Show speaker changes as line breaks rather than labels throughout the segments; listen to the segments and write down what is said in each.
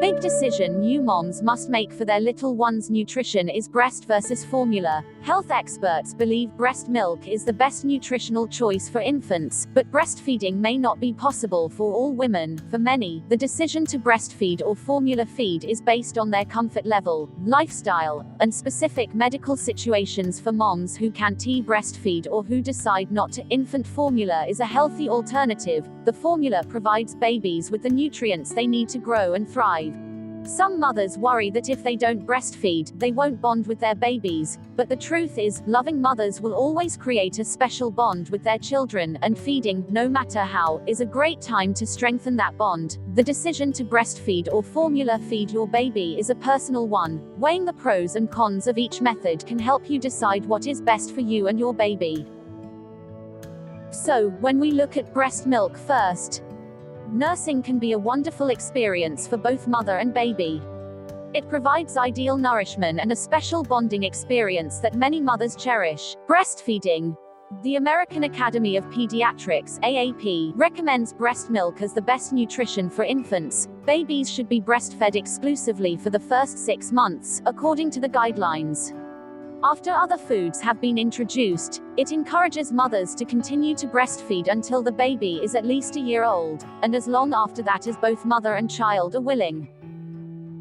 big decision new moms must make for their little one's nutrition is breast versus formula. Health experts believe breast milk is the best nutritional choice for infants, but breastfeeding may not be possible for all women. For many, the decision to breastfeed or formula feed is based on their comfort level, lifestyle, and specific medical situations. For moms who can't breastfeed or who decide not to, infant formula is a healthy alternative. The formula provides babies with the nutrients they need to grow and thrive. Some mothers worry that if they don't breastfeed, they won't bond with their babies, but the truth is, loving mothers will always create a special bond with their children, and feeding, no matter how, is a great time to strengthen that bond. The decision to breastfeed or formula feed your baby is a personal one. Weighing the pros and cons of each method can help you decide what is best for you and your baby. So, when we look at breast milk first, nursing can be a wonderful experience for both mother and baby. It provides ideal nourishment and a special bonding experience that many mothers cherish. Breastfeeding. The American Academy of Pediatrics (AAP) recommends breast milk as the best nutrition for infants. Babies should be breastfed exclusively for the first 6 months, according to the guidelines. After other foods have been introduced, it encourages mothers to continue to breastfeed until the baby is at least a year old, and as long after that as both mother and child are willing.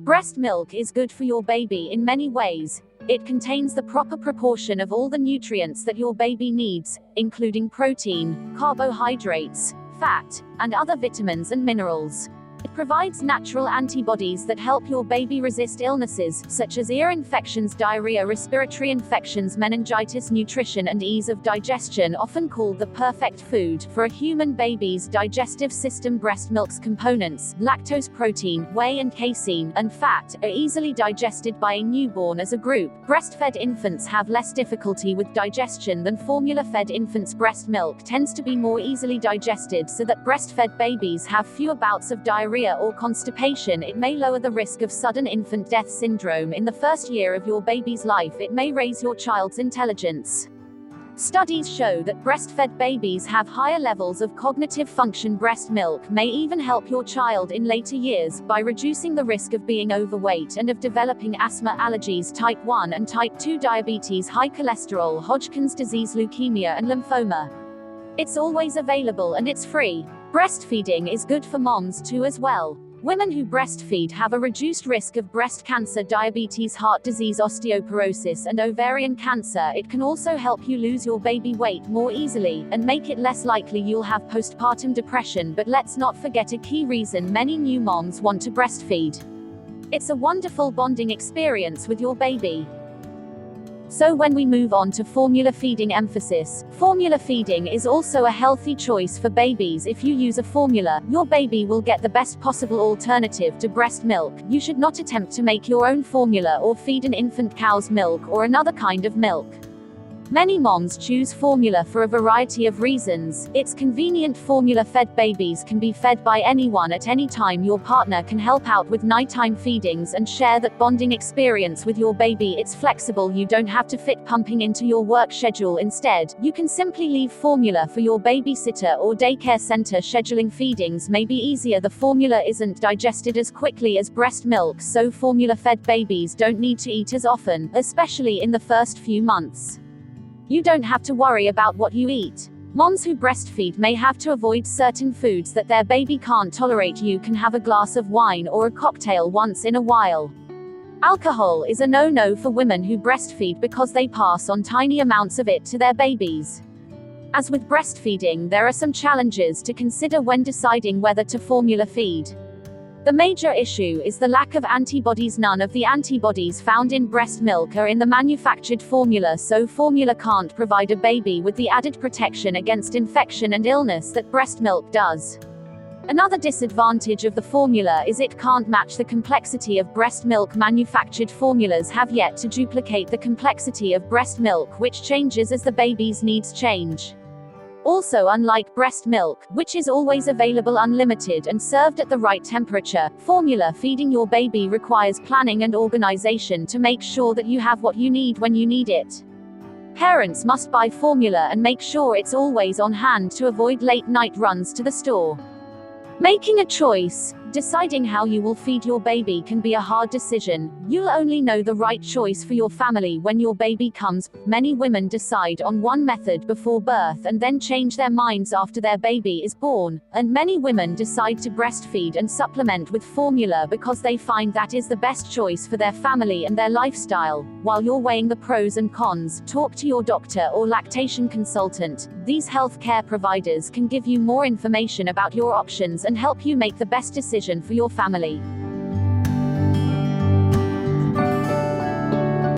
Breast milk is good for your baby in many ways. It contains the proper proportion of all the nutrients that your baby needs, including protein, carbohydrates, fat, and other vitamins and minerals. It provides natural antibodies that help your baby resist illnesses, such as ear infections, diarrhea, respiratory infections, meningitis. Nutrition and ease of digestion, often called the perfect food for a human baby's digestive system. Breast milk's components, lactose, protein, whey and casein, and fat, are easily digested by a newborn as a group. Breastfed infants have less difficulty with digestion than formula-fed infants. Breast milk tends to be more easily digested, so that breastfed babies have fewer bouts of diarrhea or constipation. It may lower the risk of sudden infant death syndrome in the first year of your baby's life. It may raise your child's intelligence. Studies show that breastfed babies have higher levels of cognitive function. Breast milk may even help your child in later years by reducing the risk of being overweight and of developing asthma, allergies, type 1 and type 2 diabetes, high cholesterol, Hodgkin's disease, leukemia and lymphoma. It's always available and it's free. Breastfeeding is good for moms too as well. Women who breastfeed have a reduced risk of breast cancer, diabetes, heart disease, osteoporosis, and ovarian cancer. It can also help you lose your baby weight more easily, and make it less likely you'll have postpartum depression. But let's not forget a key reason many new moms want to breastfeed. It's a wonderful bonding experience with your baby. So when we move on to formula feeding emphasis, formula feeding is also a healthy choice for babies. If you use a formula, your baby will get the best possible alternative to breast milk. You should not attempt to make your own formula or feed an infant cow's milk or another kind of milk. Many moms choose formula for a variety of reasons. It's convenient. Formula-fed babies can be fed by anyone at any time. Your partner can help out with nighttime feedings and share that bonding experience with your baby. It's flexible. You don't have to fit pumping into your work schedule. Instead, you can simply leave formula for your babysitter or daycare center. Scheduling feedings may be easier. The formula isn't digested as quickly as breast milk, so formula-fed babies don't need to eat as often, especially in the first few months. You don't have to worry about what you eat. Moms who breastfeed may have to avoid certain foods that their baby can't tolerate. You can have a glass of wine or a cocktail once in a while. Alcohol is a no-no for women who breastfeed because they pass on tiny amounts of it to their babies. As with breastfeeding, there are some challenges to consider when deciding whether to formula feed. The major issue is the lack of antibodies. None of the antibodies found in breast milk are in the manufactured formula, so formula can't provide a baby with the added protection against infection and illness that breast milk does. Another disadvantage of the formula is it can't match the complexity of breast milk. Manufactured formulas have yet to duplicate the complexity of breast milk, which changes as the baby's needs change. Also, unlike breast milk, which is always available unlimited and served at the right temperature, formula feeding your baby requires planning and organization to make sure that you have what you need when you need it. Parents must buy formula and make sure it's always on hand to avoid late-night runs to the store. Making a choice. Deciding how you will feed your baby can be a hard decision. You'll only know the right choice for your family when your baby comes. Many women decide on one method before birth and then change their minds after their baby is born. And many women decide to breastfeed and supplement with formula because they find that is the best choice for their family and their lifestyle. While you're weighing the pros and cons, talk to your doctor or lactation consultant. These healthcare providers can give you more information about your options and help you make the best decision for your family.